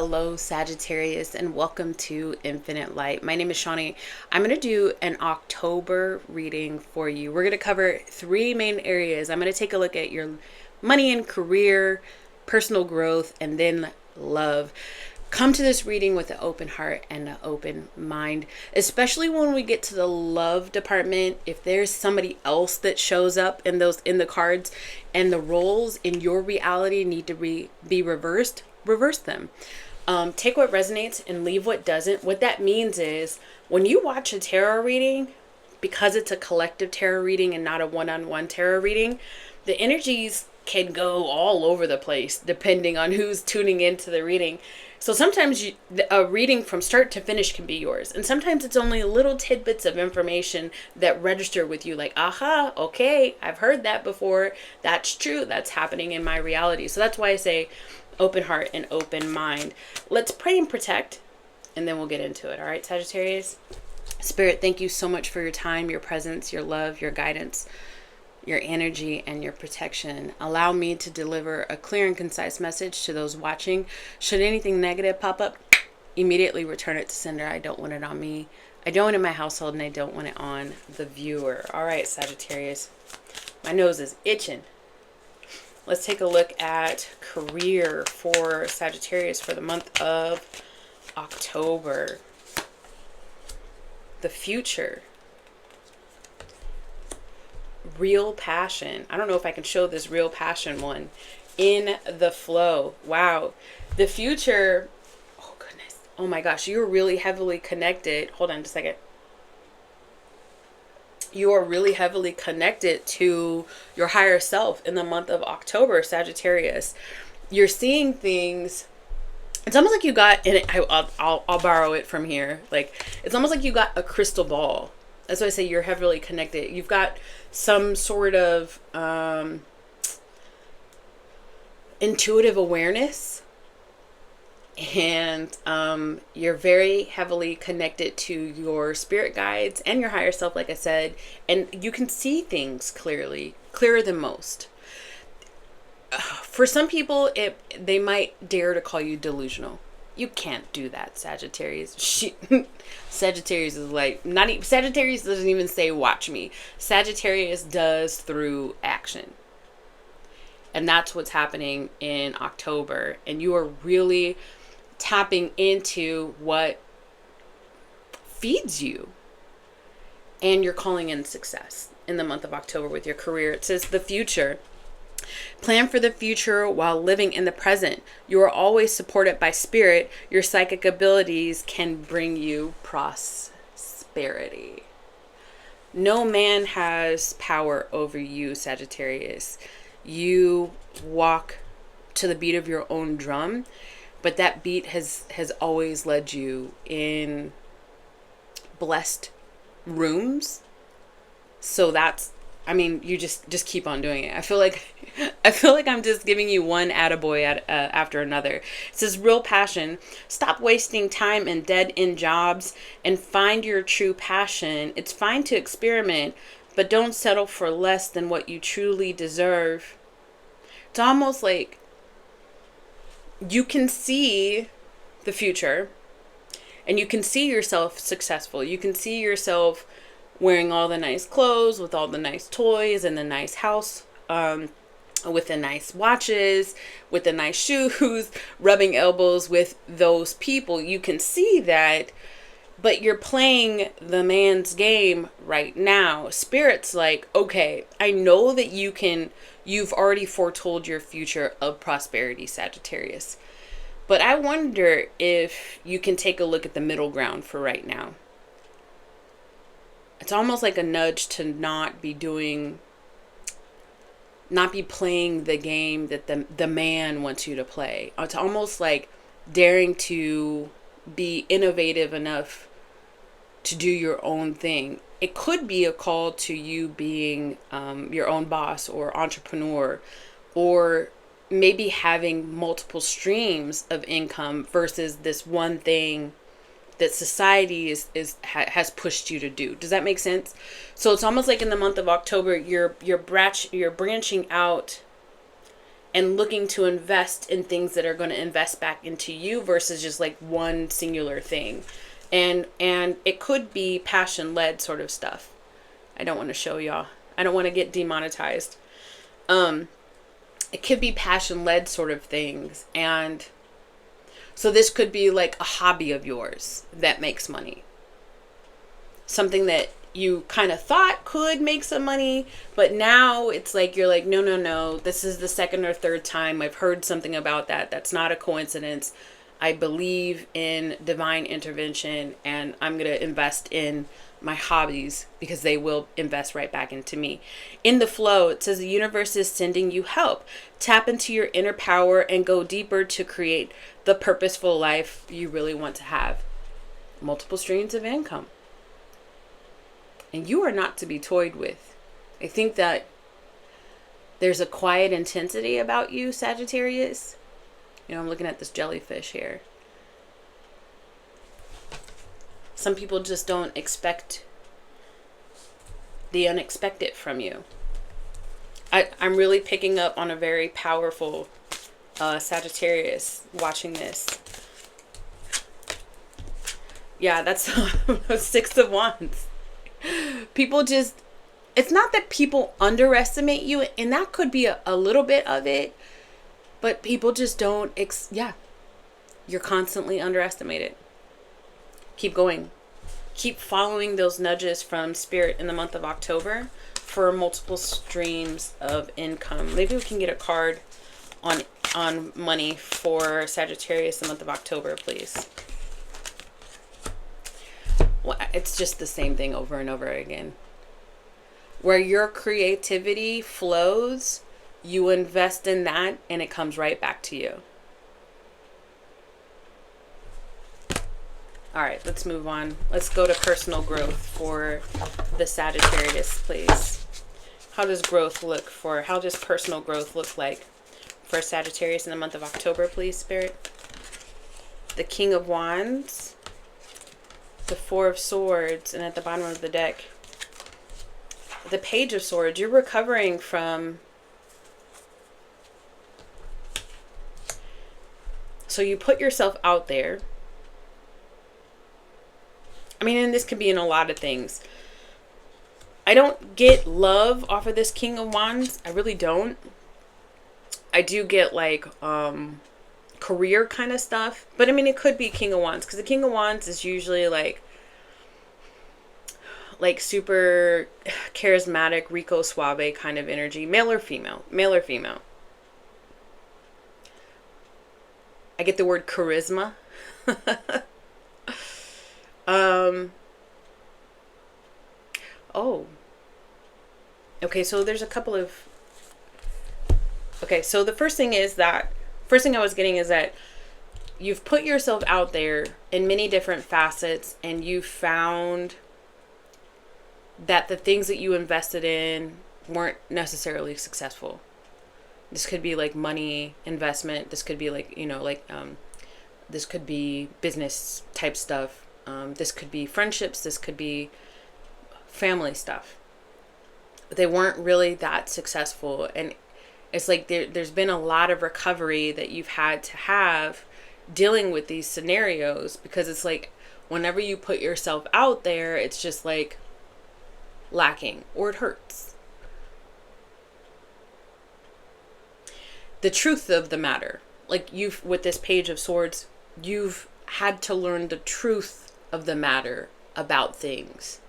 Hello, Sagittarius, and welcome to Infinite Light. My name is Shawnee. I'm going to do an October reading for you. We're going to cover three main areas. I'm going to take a look at your money and career, personal growth, and then love. Come to this reading with an open heart and an open mind, especially when we get to the love department. If there's somebody else that shows up in the cards and the roles in your reality need to be reversed, reverse them. Take what resonates and leave what doesn't. What that means is when you watch a tarot reading, because it's a collective tarot reading and not a one-on-one tarot reading, the energies can go all over the place depending on who's tuning into the reading. So sometimes a reading from start to finish can be yours. And sometimes it's only little tidbits of information that register with you like, aha, okay, I've heard that before. That's true. That's happening in my reality. So that's why I say open heart and open mind. Let's pray and protect, and then we'll get into it. All right, Sagittarius? Spirit, thank you so much for your time, your presence, your love, your guidance, your energy, and your protection. Allow me to deliver a clear and concise message to those watching. Should anything negative pop up, immediately return it to sender. I don't want it on me. I don't want it in my household, and I don't want it on the viewer. All right, Sagittarius. My nose is itching. Let's take a look at career for Sagittarius for the month of October. The future. Real passion. I don't know if I can show this real passion one. In the flow. Wow. The future. Oh, goodness. Oh, my gosh. You're really heavily connected. Hold on just a second. You are really heavily connected to your higher self in the month of October, Sagittarius. You're seeing things. It's almost like you got, and I'll borrow it from here. Like, it's almost like you got a crystal ball. That's why I say you're heavily connected. You've got some sort of intuitive awareness. And you're very heavily connected to your spirit guides and your higher self, like I said. And you can see things clearly, clearer than most. For some people, they might dare to call you delusional. You can't do that, Sagittarius. Sagittarius is like, Sagittarius doesn't even say watch me. Sagittarius does through action. And that's what's happening in October. And you are really tapping into what feeds you, and you're calling in success in the month of October with your career. It says the future. Plan for the future while living in the present. You are always supported by spirit. Your psychic abilities can bring you prosperity. No man has power over you, Sagittarius. You walk to the beat of your own drum. But that beat has always led you in blessed rooms. So that's, I mean, you just keep on doing it. I feel like I'm just giving you one attaboy after another. It says real passion. Stop wasting time in dead-end jobs and find your true passion. It's fine to experiment, but don't settle for less than what you truly deserve. It's almost like you can see the future and you can see yourself successful. You can see yourself wearing all the nice clothes with all the nice toys and the nice house, with the nice watches, with the nice shoes, rubbing elbows with those people. You can see that, but you're playing the man's game right now. Spirit's like, okay, I know that you've already foretold your future of prosperity, Sagittarius. But I wonder if you can take a look at the middle ground for right now. It's almost like a nudge to not be playing the game that the man wants you to play. It's almost like daring to be innovative enough to do your own thing. It could be a call to you being your own boss or entrepreneur, or maybe having multiple streams of income versus this one thing that society has pushed you to do. Does that make sense? So it's almost like in the month of October, you're branching out and looking to invest in things that are going to invest back into you versus just like one singular thing. And it could be passion led sort of stuff. I don't want to show y'all. I don't want to get demonetized. It could be passion led sort of things. And so this could be like a hobby of yours that makes money. Something that you kind of thought could make some money, but now it's like, you're like, no, this is the second or third time I've heard something about that. That's not a coincidence. I believe in divine intervention, and I'm going to invest in my hobbies because they will invest right back into me. In the flow, it says the universe is sending you help. Tap into your inner power and go deeper to create the purposeful life you really want to have. Multiple streams of income. And you are not to be toyed with. I think that there's a quiet intensity about you, Sagittarius. You know, I'm looking at this jellyfish here. Some people just don't expect the unexpected from you. I'm really picking up on a very powerful Sagittarius watching this. Yeah, that's 6 of Wands. People just, it's not that people underestimate you, and that could be a little bit of it, but people just don't, you're constantly underestimated. Keep going. Keep following those nudges from Spirit in the month of October for multiple streams of income. Maybe we can get a card on money for Sagittarius in the month of October, please. Well, it's just the same thing over and over again. Where your creativity flows, you invest in that and it comes right back to you. All right, let's move on. Let's go to personal growth for the Sagittarius, please. How does personal growth look like for Sagittarius in the month of October, please, Spirit? The King of Wands, the Four of Swords, and at the bottom of the deck, the Page of Swords. You're recovering from, so you put yourself out there. I mean, and this could be in a lot of things. I don't get love off of this King of Wands. I really don't. I do get like career kind of stuff. But I mean, it could be King of Wands, because the King of Wands is usually like super charismatic, Rico Suave kind of energy. Male or female. Male or female. I get the word charisma. Okay, so there's a couple of, okay, so the first thing I was getting is that you've put yourself out there in many different facets, and you found that the things that you invested in weren't necessarily successful. This could be like money investment. This could be like, this could be business type stuff. This could be friendships. This could be family stuff. But they weren't really that successful. And it's like there's been a lot of recovery that you've had to have dealing with these scenarios, because it's like whenever you put yourself out there, it's just like lacking, or it hurts. The truth of the matter, like with this Page of Swords, you've had to learn the truth of the matter about things.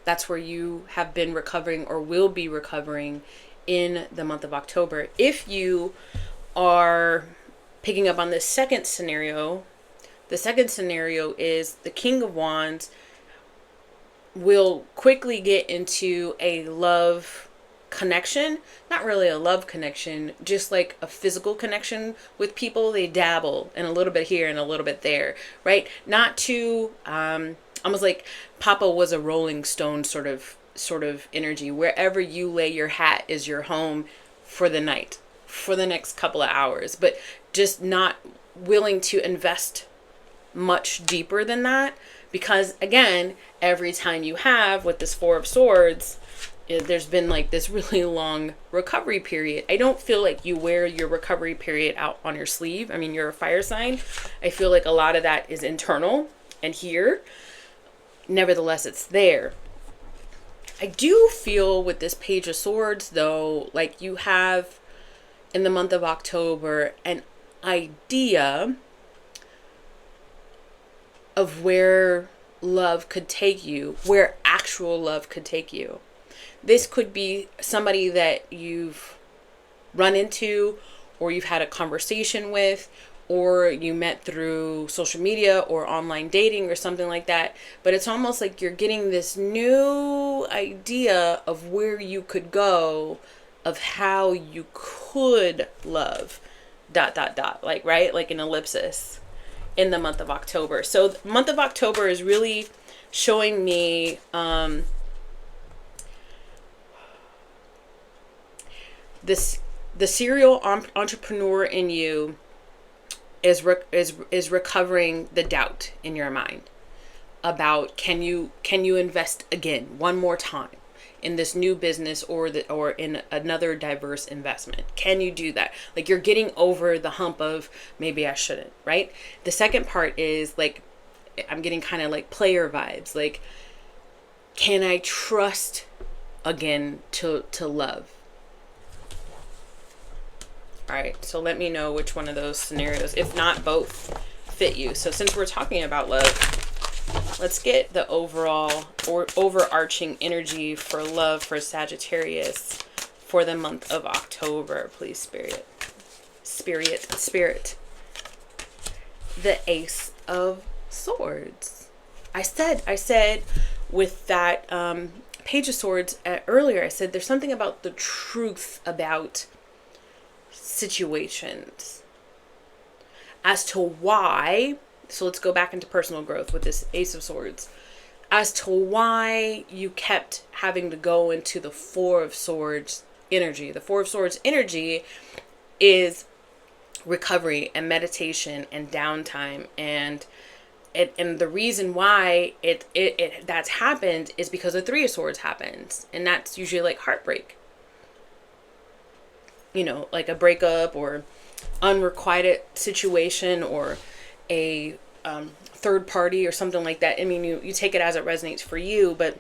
That's where you have been recovering, or will be recovering, in the month of October. If you are picking up on this second scenario, the second scenario is the King of Wands will quickly get into a love connection. Not really a love connection, just like a physical connection with people. They dabble in a little bit here and a little bit there, right? Not too almost like Papa was a Rolling Stone sort of energy. Wherever you lay your hat is your home for the night, for the next couple of hours, but just not willing to invest much deeper than that, because again, every time you have with this Four of Swords, there's been like this really long recovery period. I don't feel like you wear your recovery period out on your sleeve. I mean, you're a fire sign. I feel like a lot of that is internal and here. Nevertheless, it's there. I do feel with this Page of Swords, though, like you have in the month of October an idea of where love could take you, where actual love could take you. This could be somebody that you've run into, or you've had a conversation with, or you met through social media or online dating or something like that. But it's almost like you're getting this new idea of where you could go, of how you could love, ... like, right? Like an ellipsis in the month of October. So the month of October is really showing me the serial entrepreneur in you is recovering the doubt in your mind about can you invest again one more time in this new business or in another diverse investment. Can you do that? Like you're getting over the hump of maybe I shouldn't, right? The second part is like I'm getting kind of like player vibes. Like, can I trust again to love? All right, so let me know which one of those scenarios, if not both, fit you. So since we're talking about love, let's get the overall or overarching energy for love for Sagittarius for the month of October, please, Spirit. Spirit. The Ace of Swords. I said with that Page of Swords earlier, I said there's something about the truth about situations as to why. So let's go back into personal growth with this Ace of Swords, as to why you kept having to go into the Four of Swords energy. The Four of Swords energy is recovery and meditation and downtime, and the reason why it that's happened is because the Three of Swords happens, and that's usually like heartbreak. You know, like a breakup or unrequited situation or a third party or something like that. I mean, you take it as it resonates for you, but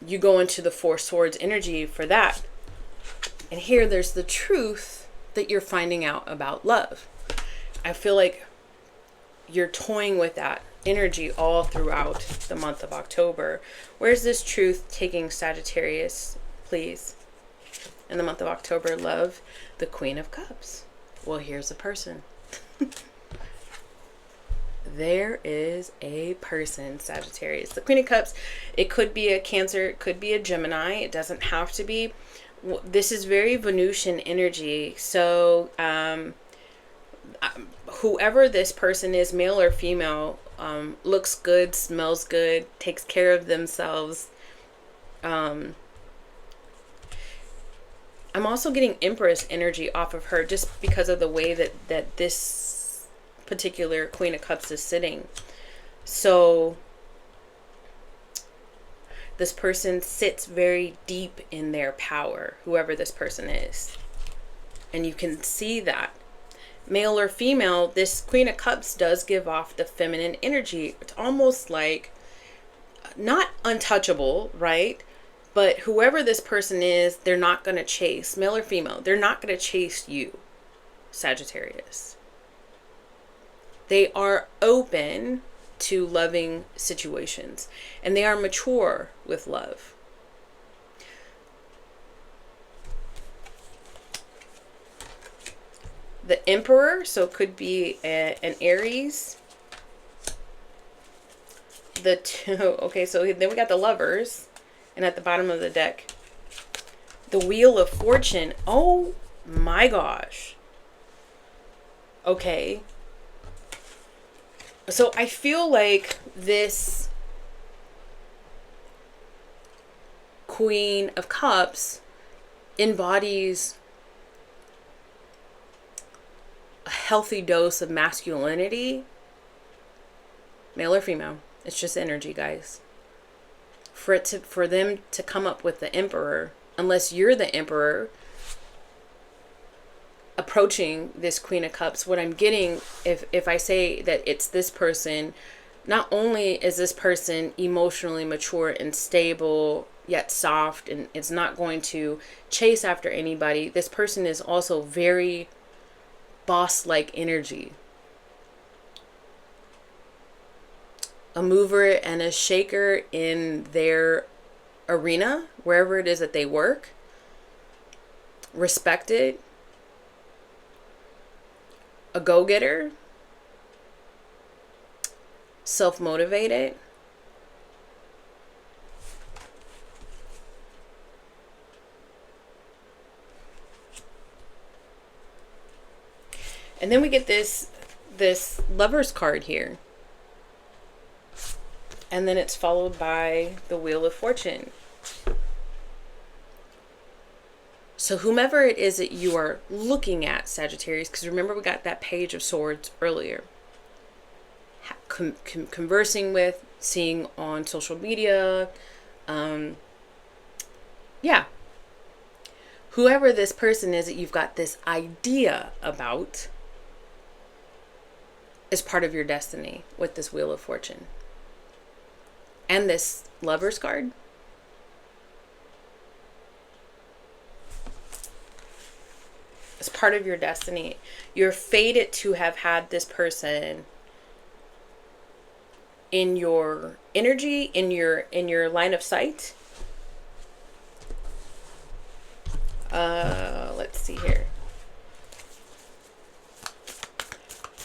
you go into the Four Swords energy for that. And here there's the truth that you're finding out about love. I feel like you're toying with that energy all throughout the month of October. Where's this truth taking Sagittarius, please? In the month of October, love, the Queen of Cups. Well, here's a person. There is a person, Sagittarius. The Queen of Cups, it could be a Cancer, it could be a Gemini. It doesn't have to be. This is very Venusian energy. So whoever this person is, male or female, looks good, smells good, takes care of themselves. I'm also getting Empress energy off of her just because of the way that this particular Queen of Cups is sitting. So this person sits very deep in their power, whoever this person is. And you can see that. Male or female, this Queen of Cups does give off the feminine energy. It's almost like not untouchable, right? But whoever this person is, they're not going to chase, male or female, they're not going to chase you, Sagittarius. They are open to loving situations, and they are mature with love. The Emperor, so it could be an Aries. The two, okay, so then we got the Lovers. And at the bottom of the deck, the Wheel of Fortune. Oh my gosh. Okay. So I feel like this Queen of Cups embodies a healthy dose of masculinity. Male or female. It's just energy, guys. for them to come up with the Emperor, unless you're the Emperor approaching this Queen of Cups. What I'm getting, if I say that it's this person, not only is this person emotionally mature and stable yet soft, and it's not going to chase after anybody, this person is also very boss-like energy. A mover and a shaker in their arena, wherever it is that they work. Respected. A go-getter. Self-motivated. And then we get this Lover's card here. And then it's followed by the Wheel of Fortune. So whomever it is that you are looking at, Sagittarius, because remember we got that Page of Swords earlier. Conversing with, seeing on social media. Yeah. Whoever this person is that you've got this idea about is part of your destiny with this Wheel of Fortune. And this Lover's card. It's part of your destiny. You're fated to have had this person in your energy, in your line of sight. Let's see here.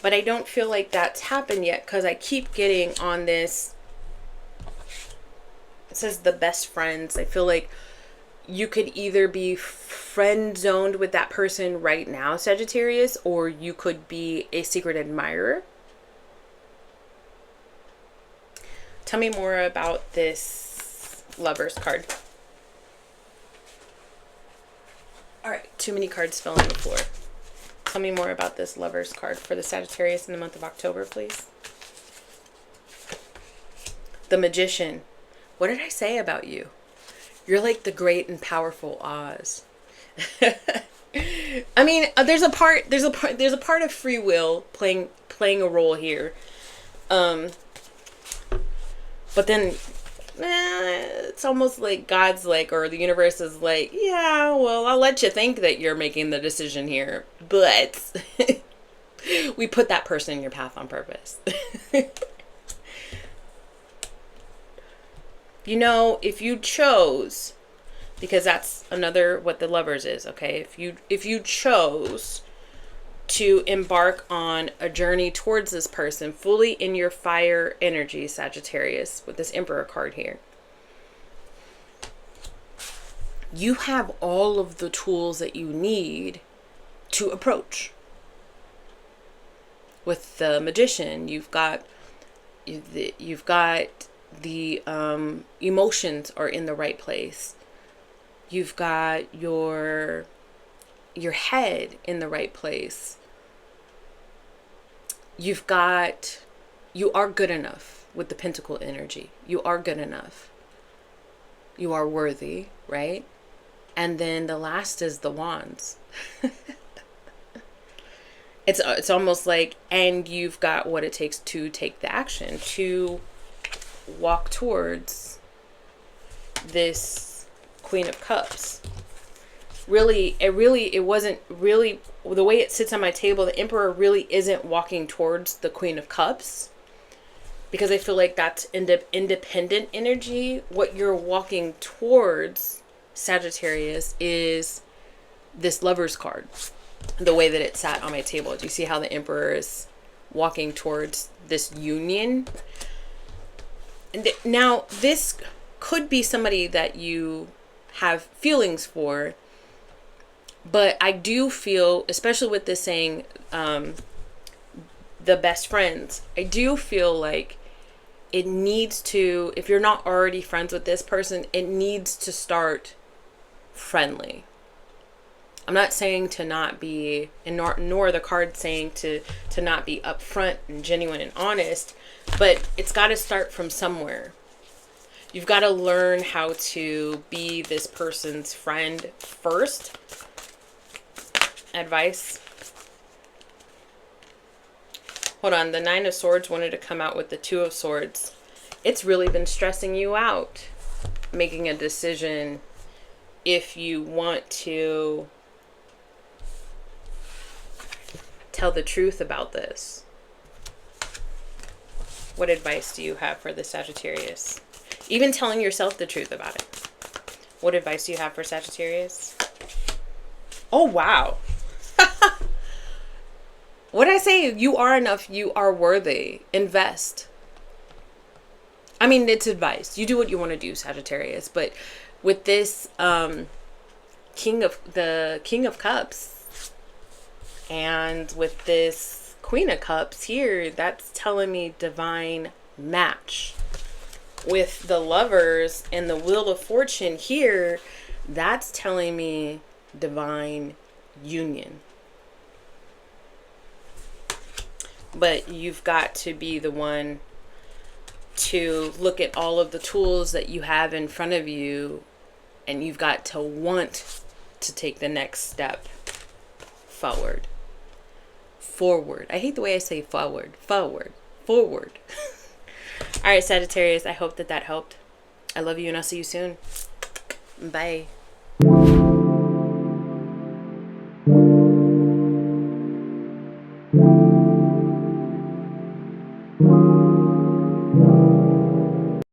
But I don't feel like that's happened yet, because I keep getting on this. It says the best friends. I feel like you could either be friend zoned with that person right now, Sagittarius, or you could be a secret admirer. Tell me more about this Lover's card. All right, too many cards fell on the floor. Tell me more about this Lover's card for the Sagittarius in the month of October, please. The Magician. What did I say about you? You're like the great and powerful Oz. I mean, there's a part of free will playing a role here. But then it's almost like God's like, or the universe is like, yeah, well, I'll let you think that you're making the decision here, but we put that person in your path on purpose. You know, if you chose, because that's another what the Lovers is, okay? If you chose to embark on a journey towards this person fully in your fire energy, Sagittarius, with this Emperor card here, you have all of the tools that you need to approach. With the Magician, you've got the emotions are in the right place. You've got your head in the right place. You are good enough with the Pentacle energy. You are good enough. You are worthy, right? And then the last is the Wands. It's almost like, and you've got what it takes to take the action to walk towards this Queen of Cups. It wasn't really, the way it sits on my table, the Emperor really isn't walking towards the Queen of Cups, because I feel like that's independent energy. What you're walking towards, Sagittarius, is this Lover's card. The way that it sat on my table. Do you see how the Emperor is walking towards this union? And now, this could be somebody that you have feelings for, but I do feel, especially with this saying, the best friends, I do feel like it needs to, if you're not already friends with this person, it needs to start friendly. I'm not saying to not be, and nor the card saying to not be upfront and genuine and honest, but it's got to start from somewhere. You've got to learn how to be this person's friend first. Advice. Hold on, the Nine of Swords wanted to come out with the Two of Swords. It's really been stressing you out, making a decision if you want to tell the truth about this. What advice do you have for the Sagittarius? Even telling yourself the truth about it. What advice do you have for Sagittarius? Oh, wow. What did I say? You are enough. You are worthy. Invest. I mean, it's advice. You do what you want to do, Sagittarius. But with this King of Cups and with this Queen of Cups here, that's telling me divine match. With the Lovers and the Wheel of Fortune here, that's telling me divine union. But you've got to be the one to look at all of the tools that you have in front of you, and you've got to want to take the next step forward. Forward. I hate the way I say forward. Forward. Forward. All right, Sagittarius, I hope that helped. I love you, and I'll see you soon. Bye.